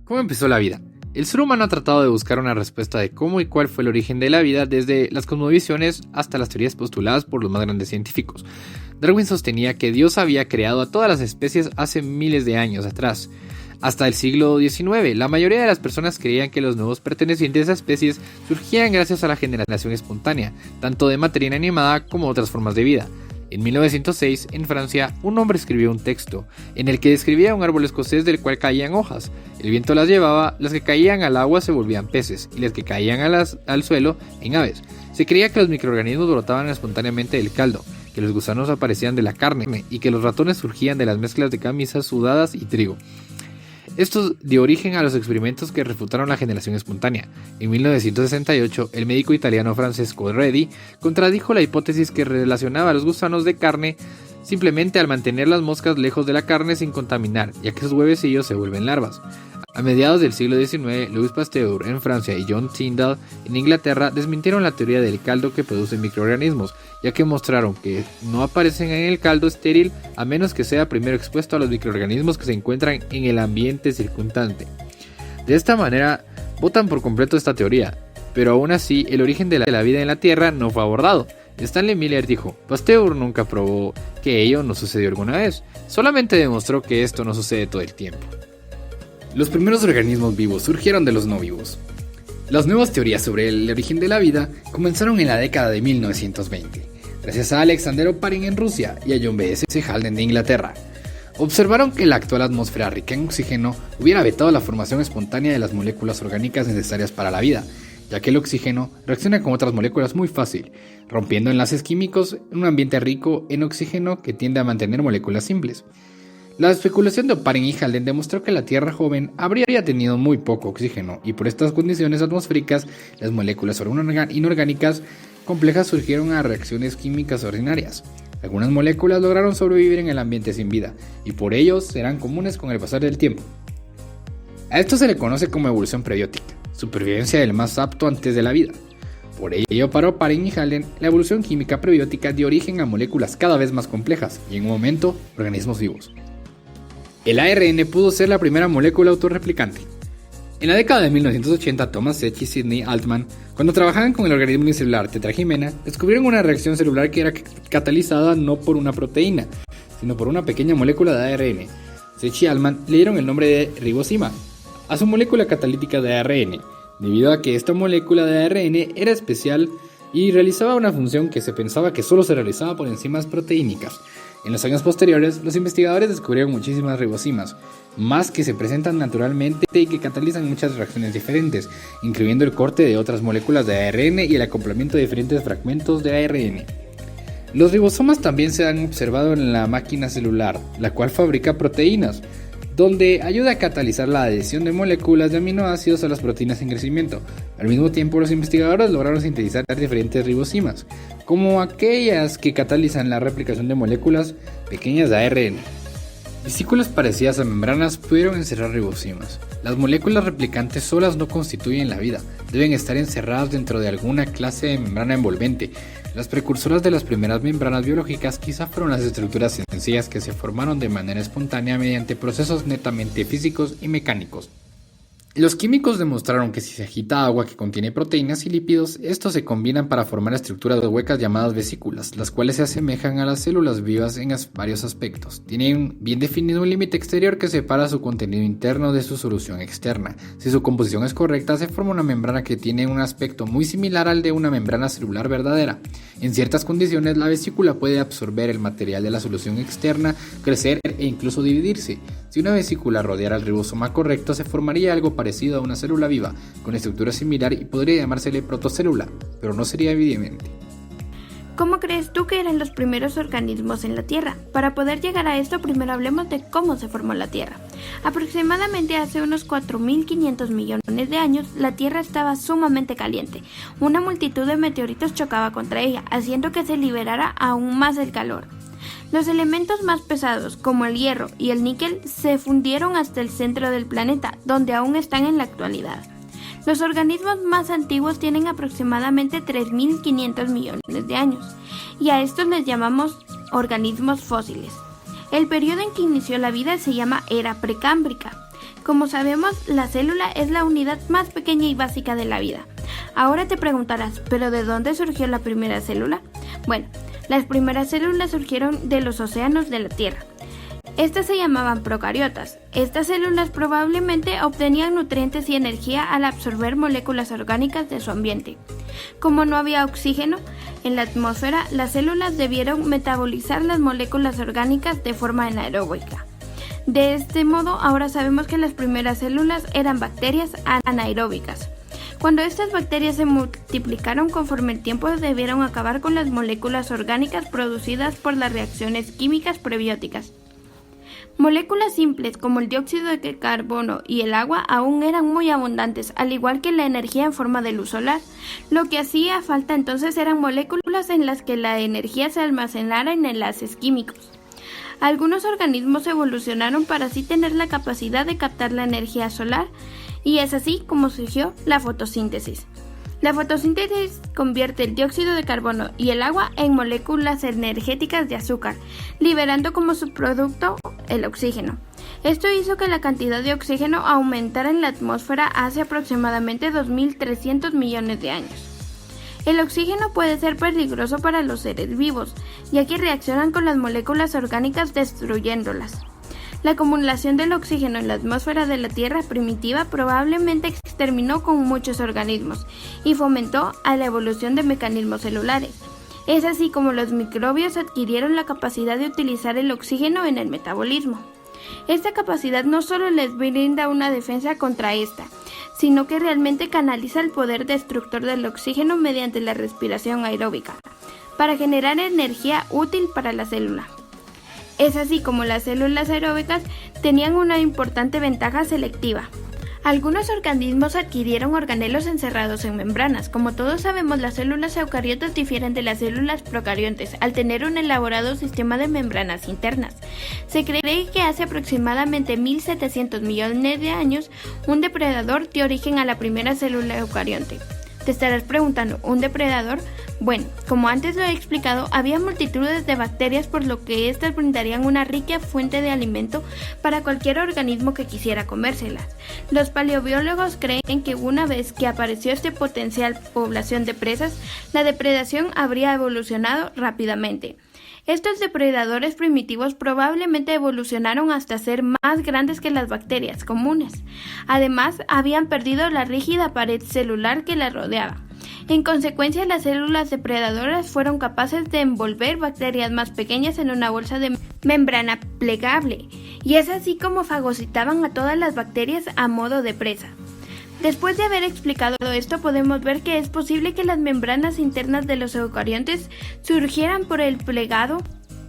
¿Cómo empezó la vida? El ser humano ha tratado de buscar una respuesta de cómo y cuál fue el origen de la vida desde las cosmovisiones hasta las teorías postuladas por los más grandes científicos. Darwin sostenía que Dios había creado a todas las especies hace miles de años atrás. Hasta el siglo XIX, la mayoría de las personas creían que los nuevos pertenecientes a especies surgían gracias a la generación espontánea, tanto de materia inanimada como otras formas de vida. En 1906, en Francia, un hombre escribió un texto en el que describía un árbol escocés del cual caían hojas. El viento las llevaba, las que caían al agua se volvían peces y las que caían al suelo en aves. Se creía que los microorganismos brotaban espontáneamente del caldo, que los gusanos aparecían de la carne y que los ratones surgían de las mezclas de camisas sudadas y trigo. Esto dio origen a los experimentos que refutaron la generación espontánea. En 1968, el médico italiano Francesco Redi contradijo la hipótesis que relacionaba a los gusanos de carne simplemente al mantener las moscas lejos de la carne sin contaminar, ya que sus huevecillos se vuelven larvas. A mediados del siglo XIX, Louis Pasteur en Francia y John Tyndall en Inglaterra desmintieron la teoría del caldo que producen microorganismos, ya que mostraron que no aparecen en el caldo estéril a menos que sea primero expuesto a los microorganismos que se encuentran en el ambiente circundante. De esta manera, votan por completo esta teoría, pero aún así el origen de la vida en la Tierra no fue abordado. Stanley Miller dijo: Pasteur nunca probó que ello no sucedió alguna vez, solamente demostró que esto no sucede todo el tiempo. Los primeros organismos vivos surgieron de los no vivos. Las nuevas teorías sobre el origen de la vida comenzaron en la década de 1920, gracias a Alexander Oparin en Rusia y a John B. S. Haldane de Inglaterra. Observaron que la actual atmósfera rica en oxígeno hubiera vetado la formación espontánea de las moléculas orgánicas necesarias para la vida, ya que el oxígeno reacciona con otras moléculas muy fácil, rompiendo enlaces químicos en un ambiente rico en oxígeno que tiende a mantener moléculas simples. La especulación de Oparin y Haldane demostró que la Tierra joven habría tenido muy poco oxígeno y por estas condiciones atmosféricas las moléculas inorgánicas complejas surgieron a reacciones químicas ordinarias. Algunas moléculas lograron sobrevivir en el ambiente sin vida y por ello serán comunes con el pasar del tiempo. A esto se le conoce como evolución prebiótica, supervivencia del más apto antes de la vida. Por ello, para Oparin y Haldane, la evolución química prebiótica dio origen a moléculas cada vez más complejas y en un momento, organismos vivos. El ARN pudo ser la primera molécula autorreplicante. En la década de 1980, Thomas Sech y Sidney Altman, cuando trabajaban con el organismo unicelular tetragimena, descubrieron una reacción celular que era catalizada no por una proteína, sino por una pequeña molécula de ARN. Sech y Altman le dieron el nombre de ribosima a su molécula catalítica de ARN, debido a que esta molécula de ARN era especial y realizaba una función que se pensaba que solo se realizaba por enzimas proteínicas. En los años posteriores, los investigadores descubrieron muchísimas ribosimas, más que se presentan naturalmente y que catalizan muchas reacciones diferentes, incluyendo el corte de otras moléculas de ARN y el acoplamiento de diferentes fragmentos de ARN. Los ribosomas también se han observado en la máquina celular, la cual fabrica proteínas, donde ayuda a catalizar la adhesión de moléculas de aminoácidos a las proteínas en crecimiento. Al mismo tiempo, los investigadores lograron sintetizar diferentes ribosimas, como aquellas que catalizan la replicación de moléculas pequeñas de ARN. Vesículas parecidas a membranas pudieron encerrar ribosimas. Las moléculas replicantes solas no constituyen la vida, deben estar encerradas dentro de alguna clase de membrana envolvente. Las precursoras de las primeras membranas biológicas quizá fueron las estructuras sencillas que se formaron de manera espontánea mediante procesos netamente físicos y mecánicos. Los químicos demostraron que si se agita agua que contiene proteínas y lípidos, estos se combinan para formar estructuras huecas llamadas vesículas, las cuales se asemejan a las células vivas en varios aspectos. Tienen bien definido un límite exterior que separa su contenido interno de su solución externa. Si su composición es correcta, se forma una membrana que tiene un aspecto muy similar al de una membrana celular verdadera. En ciertas condiciones, la vesícula puede absorber el material de la solución externa, crecer e incluso dividirse. Si una vesícula rodeara el ribosoma correcto, se formaría algo parecido a una célula viva, con estructura similar y podría llamársele protocélula, pero no sería evidente. ¿Cómo crees tú que eran los primeros organismos en la Tierra? Para poder llegar a esto, primero hablemos de cómo se formó la Tierra. Aproximadamente hace unos 4.500 millones de años, la Tierra estaba sumamente caliente. Una multitud de meteoritos chocaba contra ella, haciendo que se liberara aún más el calor. Los elementos más pesados, como el hierro y el níquel, se fundieron hasta el centro del planeta, donde aún están en la actualidad. Los organismos más antiguos tienen aproximadamente 3.500 millones de años, y a estos les llamamos organismos fósiles. El periodo en que inició la vida se llama Era Precámbrica. Como sabemos, la célula es la unidad más pequeña y básica de la vida. Ahora te preguntarás, ¿pero de dónde surgió la primera célula? Bueno, las primeras células surgieron de los océanos de la Tierra. Estas se llamaban procariotas. Estas células probablemente obtenían nutrientes y energía al absorber moléculas orgánicas de su ambiente. Como no había oxígeno en la atmósfera, las células debieron metabolizar las moléculas orgánicas de forma anaeróbica. De este modo, ahora sabemos que las primeras células eran bacterias anaeróbicas. Cuando estas bacterias se multiplicaron conforme el tiempo, debieron acabar con las moléculas orgánicas producidas por las reacciones químicas prebióticas. Moléculas simples como el dióxido de carbono y el agua aún eran muy abundantes, al igual que la energía en forma de luz solar. Lo que hacía falta entonces eran moléculas en las que la energía se almacenara en enlaces químicos. Algunos organismos evolucionaron para así tener la capacidad de captar la energía solar, y es así como surgió la fotosíntesis. La fotosíntesis convierte el dióxido de carbono y el agua en moléculas energéticas de azúcar, liberando como subproducto el oxígeno. Esto hizo que la cantidad de oxígeno aumentara en la atmósfera hace aproximadamente 2.300 millones de años. El oxígeno puede ser peligroso para los seres vivos, ya que reaccionan con las moléculas orgánicas destruyéndolas. La acumulación del oxígeno en la atmósfera de la Tierra primitiva probablemente exterminó con muchos organismos y fomentó a la evolución de mecanismos celulares. Es así como los microbios adquirieron la capacidad de utilizar el oxígeno en el metabolismo. Esta capacidad no solo les brinda una defensa contra esta, sino que realmente canaliza el poder destructor del oxígeno mediante la respiración aeróbica, para generar energía útil para la célula. Es así como las células aeróbicas tenían una importante ventaja selectiva. Algunos organismos adquirieron organelos encerrados en membranas. Como todos sabemos, las células eucariotas difieren de las células procariontes al tener un elaborado sistema de membranas internas. Se cree que hace aproximadamente 1.700 millones de años, un depredador dio origen a la primera célula eucarionte. Te estarás preguntando, ¿un depredador? Bueno, como antes lo he explicado, había multitudes de bacterias, por lo que éstas brindarían una rica fuente de alimento para cualquier organismo que quisiera comérselas. Los paleobiólogos creen que una vez que apareció esta potencial población de presas, la depredación habría evolucionado rápidamente. Estos depredadores primitivos probablemente evolucionaron hasta ser más grandes que las bacterias comunes. Además, habían perdido la rígida pared celular que las rodeaba. En consecuencia, las células depredadoras fueron capaces de envolver bacterias más pequeñas en una bolsa de membrana plegable, y es así como fagocitaban a todas las bacterias a modo de presa. Después de haber explicado esto, podemos ver que es posible que las membranas internas de los eucariontes surgieran por el plegado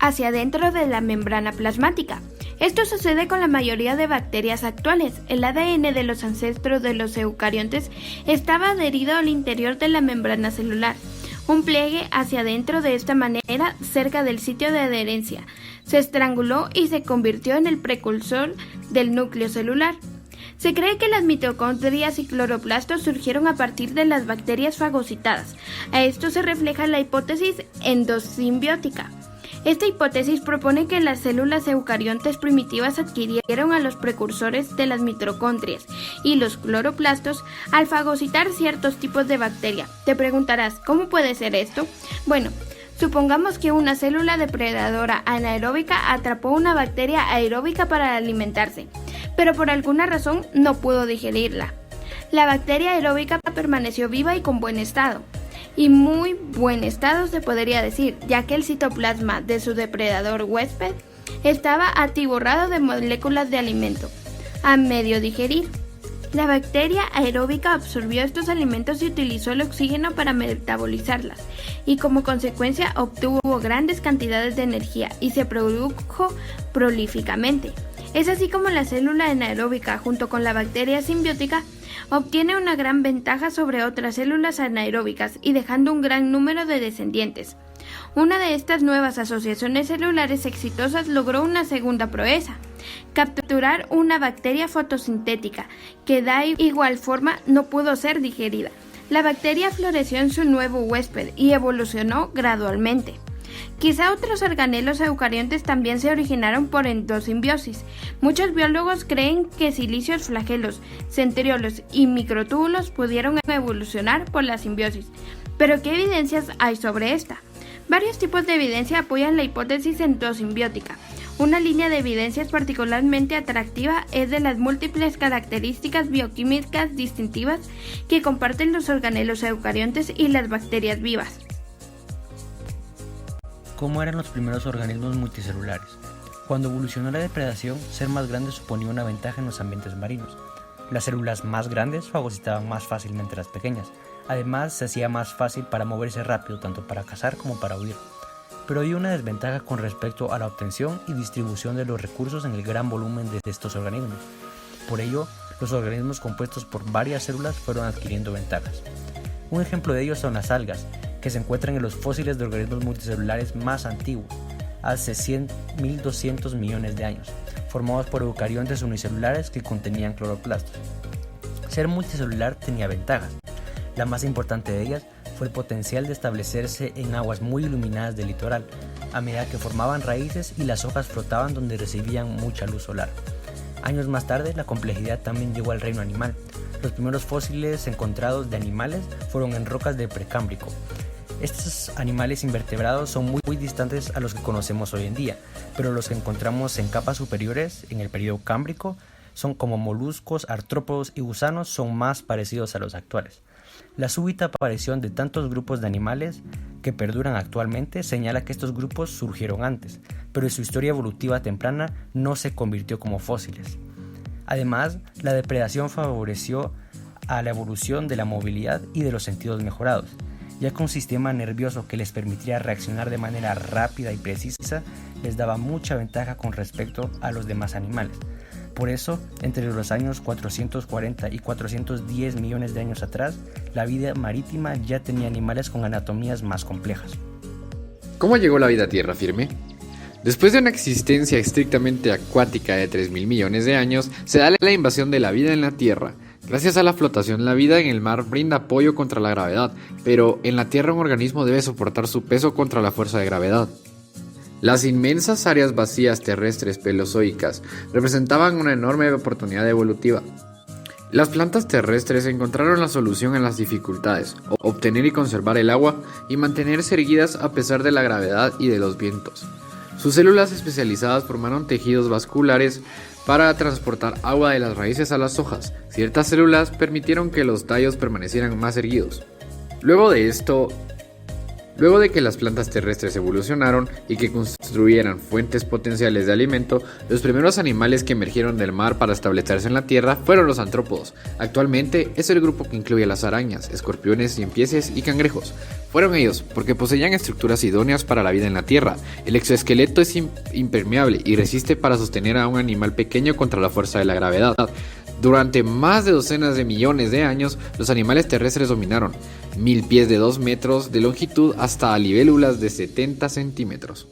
hacia dentro de la membrana plasmática. Esto sucede con la mayoría de bacterias actuales. El ADN de los ancestros de los eucariontes estaba adherido al interior de la membrana celular. Un pliegue hacia adentro de esta manera, cerca del sitio de adherencia, se estranguló y se convirtió en el precursor del núcleo celular. Se cree que las mitocondrias y cloroplastos surgieron a partir de las bacterias fagocitadas. A esto se refleja la hipótesis endosimbiótica. Esta hipótesis propone que las células eucariontes primitivas adquirieron a los precursores de las mitocondrias y los cloroplastos al fagocitar ciertos tipos de bacteria. Te preguntarás, ¿cómo puede ser esto? Bueno, supongamos que una célula depredadora anaeróbica atrapó una bacteria aeróbica para alimentarse, pero por alguna razón no pudo digerirla. La bacteria aeróbica permaneció viva y con buen estado. Y muy buen estado se podría decir, ya que el citoplasma de su depredador huésped estaba atiborrado de moléculas de alimento. A medio digerir, la bacteria aeróbica absorbió estos alimentos y utilizó el oxígeno para metabolizarlas, y como consecuencia obtuvo grandes cantidades de energía y se produjo prolíficamente. Es así como la célula anaeróbica, junto con la bacteria simbiótica, obtiene una gran ventaja sobre otras células anaeróbicas y dejando un gran número de descendientes. Una de estas nuevas asociaciones celulares exitosas logró una segunda proeza: capturar una bacteria fotosintética que de igual forma no pudo ser digerida. La bacteria floreció en su nuevo huésped y evolucionó gradualmente. Quizá otros organelos eucariontes también se originaron por endosimbiosis. Muchos biólogos creen que silicios, flagelos, centriolos y microtúbulos pudieron evolucionar por la simbiosis. Pero ¿qué evidencias hay sobre esta? Varios tipos de evidencia apoyan la hipótesis endosimbiótica. Una línea de evidencias particularmente atractiva es de las múltiples características bioquímicas distintivas que comparten los organelos eucariontes y las bacterias vivas. ¿Cómo eran los primeros organismos multicelulares? Cuando evolucionó la depredación, ser más grande suponía una ventaja en los ambientes marinos. Las células más grandes fagocitaban más fácilmente las pequeñas. Además, se hacía más fácil para moverse rápido, tanto para cazar como para huir. Pero hay una desventaja con respecto a la obtención y distribución de los recursos en el gran volumen de estos organismos. Por ello, los organismos compuestos por varias células fueron adquiriendo ventajas. Un ejemplo de ello son las algas, que se encuentran en los fósiles de organismos multicelulares más antiguos, hace 100.200 millones de años, formados por eucariontes unicelulares que contenían cloroplastos. Ser multicelular tenía ventajas. La más importante de ellas fue el potencial de establecerse en aguas muy iluminadas del litoral, a medida que formaban raíces y las hojas flotaban donde recibían mucha luz solar. Años más tarde, la complejidad también llegó al reino animal. Los primeros fósiles encontrados de animales fueron en rocas de Precámbrico. Estos animales invertebrados son muy distantes a los que conocemos hoy en día, pero los que encontramos en capas superiores, en el período Cámbrico, son como moluscos, artrópodos y gusanos, son más parecidos a los actuales. La súbita aparición de tantos grupos de animales que perduran actualmente señala que estos grupos surgieron antes, pero en su historia evolutiva temprana no se convirtió como fósiles. Además, la depredación favoreció a la evolución de la movilidad y de los sentidos mejorados, ya que un sistema nervioso que les permitiría reaccionar de manera rápida y precisa les daba mucha ventaja con respecto a los demás animales. Por eso, entre los años 440 y 410 millones de años atrás, la vida marítima ya tenía animales con anatomías más complejas. ¿Cómo llegó la vida a tierra firme? Después de una existencia estrictamente acuática de 3.000 millones de años, se da la invasión de la vida en la Tierra. Gracias a la flotación, la vida en el mar brinda apoyo contra la gravedad, pero en la Tierra un organismo debe soportar su peso contra la fuerza de gravedad. Las inmensas áreas vacías terrestres paleozoicas representaban una enorme oportunidad evolutiva. Las plantas terrestres encontraron la solución en las dificultades, obtener y conservar el agua y mantenerse erguidas a pesar de la gravedad y de los vientos. Sus células especializadas formaron tejidos vasculares para transportar agua de las raíces a las hojas. Ciertas células permitieron que los tallos permanecieran más erguidos. Luego de que las plantas terrestres evolucionaron y que construyeran fuentes potenciales de alimento, los primeros animales que emergieron del mar para establecerse en la tierra fueron los antrópodos. Actualmente es el grupo que incluye las arañas, escorpiones, ciempiés y cangrejos. Fueron ellos porque poseían estructuras idóneas para la vida en la tierra. El exoesqueleto es impermeable y resiste para sostener a un animal pequeño contra la fuerza de la gravedad. Durante más de docenas de millones de años, los animales terrestres dominaron 1000 pies de 2 metros de longitud hasta libélulas de 70 centímetros.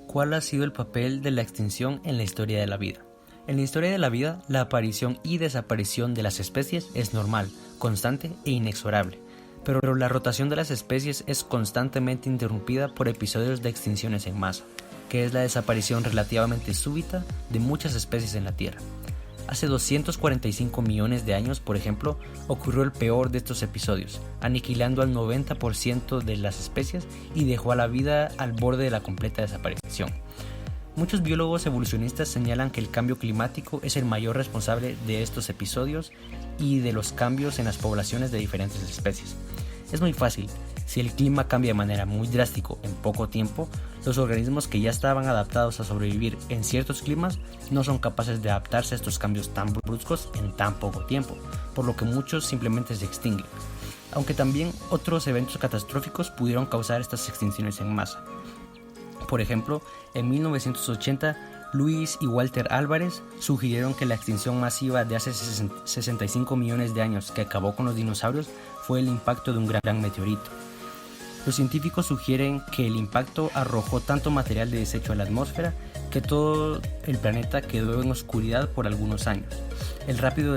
¿Cuál ha sido el papel de la extinción en la historia de la vida? En la historia de la vida, la aparición y desaparición de las especies es normal, constante e inexorable. Pero la rotación de las especies es constantemente interrumpida por episodios de extinciones en masa, que es la desaparición relativamente súbita de muchas especies en la Tierra. Hace 245 millones de años, por ejemplo, ocurrió el peor de estos episodios, aniquilando al 90% de las especies y dejó a la vida al borde de la completa desaparición. Muchos biólogos evolucionistas señalan que el cambio climático es el mayor responsable de estos episodios y de los cambios en las poblaciones de diferentes especies. Es muy fácil. Si el clima cambia de manera muy drástica en poco tiempo, los organismos que ya estaban adaptados a sobrevivir en ciertos climas no son capaces de adaptarse a estos cambios tan bruscos en tan poco tiempo, por lo que muchos simplemente se extinguen. Aunque también otros eventos catastróficos pudieron causar estas extinciones en masa. Por ejemplo, en 1980, Luis y Walter Álvarez sugirieron que la extinción masiva de hace 65 millones de años que acabó con los dinosaurios fue el impacto de un gran meteorito. Los científicos sugieren que el impacto arrojó tanto material de desecho a la atmósfera que todo el planeta quedó en oscuridad por algunos años. El rápido